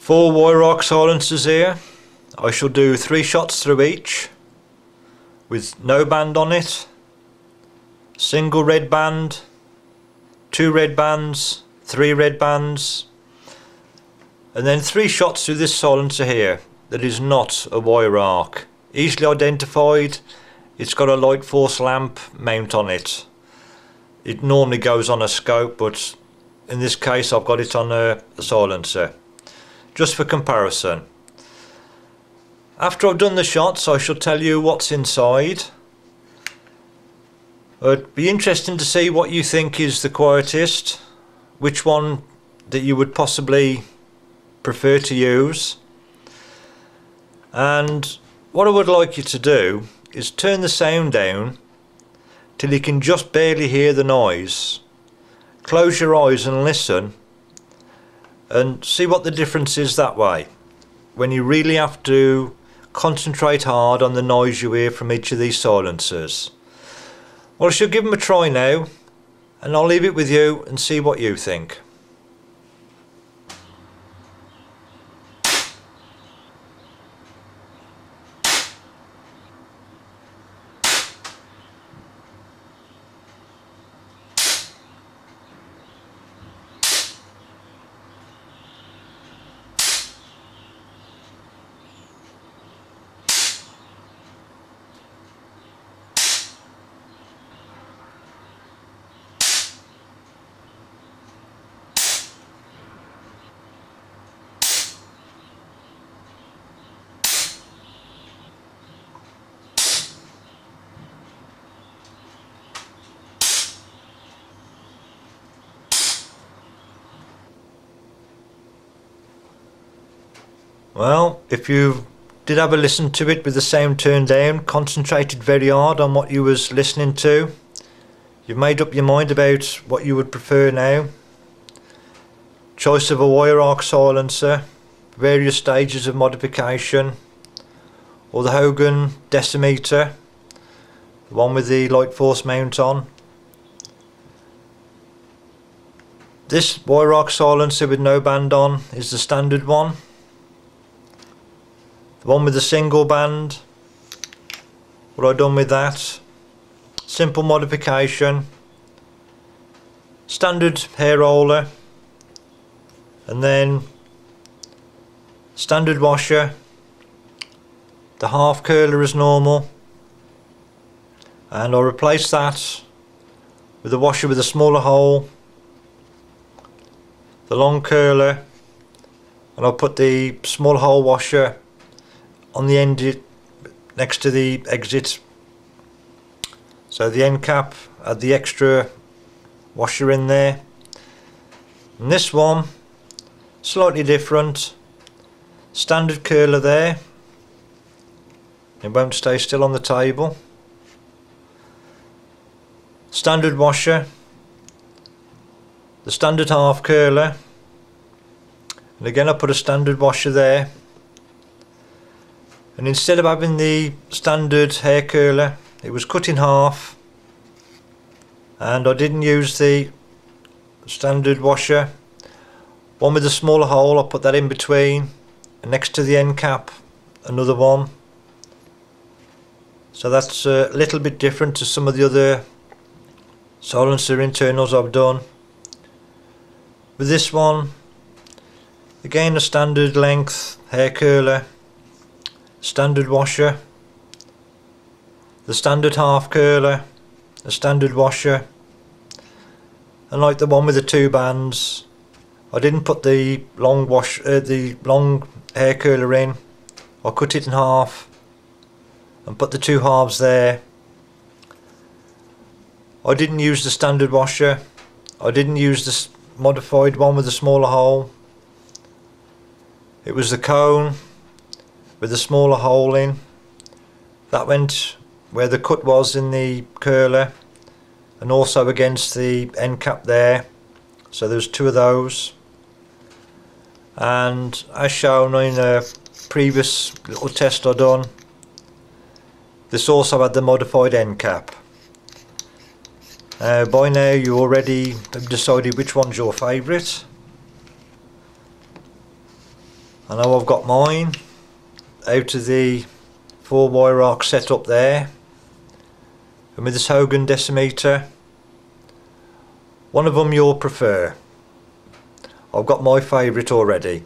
4 WEIHRAUCH silencers here. I shall do 3 shots through each with no band on it, single red band, 2 red bands, 3 red bands, and then 3 shots through this silencer here that is not a WEIHRAUCH. Easily identified. It's got a light force lamp mount on it. It normally goes on a scope, but in this case I've got it on a silencer, just for comparison. After I've done the shots, I shall tell you what's inside. It'd be interesting to see what you think is the quietest, which one that you would possibly prefer to use. And what I would like you to do is turn the sound down till you can just barely hear the noise. Close your eyes and listen and see what the difference is that way, when you really have to concentrate hard on the noise you hear from each of these silencers. Well, I shall give them a try now, and I'll leave it with you and see what you think. Well, if you did have a listen to it with the sound turned down, concentrated very hard on what you was listening to, you've made up your mind about what you would prefer now. Choice of a WEIHRAUCH silencer, various stages of modification, or the Hogan decimeter, the one with the light force mount on. This WEIHRAUCH silencer with no band on is the standard one. The one with the single band, what I've done with that, simple modification, standard hair roller, and then standard washer, the half curler as normal, and I'll replace that with a washer with a smaller hole, the long curler, and I'll put the small hole washer on the end next to the exit, so the end cap had the extra washer in there. And this one slightly different, standard curler there, it won't stay still on the table, standard washer, the standard half curler, and again I put a standard washer there. And instead of having the standard hair curler, it was cut in half, and I didn't use the standard washer. One with a smaller hole, I put that in between, and next to the end cap another one. So that's a little bit different to some of the other silencer internals I've done. With this one, again a standard length hair curler, standard washer, the standard half curler, the standard washer, and like the one with the 2 bands, I didn't put the long hair curler in. I cut it in half and put the 2 halves there. I didn't use the standard washer. I didn't use the modified one with the smaller hole. It was the cone with the smaller hole in. That went where the cut was in the curler, and also against the end cap there. So there's 2 of those. And as shown in a previous little test I done, this also had the modified end cap. By now you already have decided which one's your favourite. I know I've got mine out of the 4 WEIHRAUCH set up there, and with this Hogan decimeter. One of them you'll prefer. I've got my favourite already.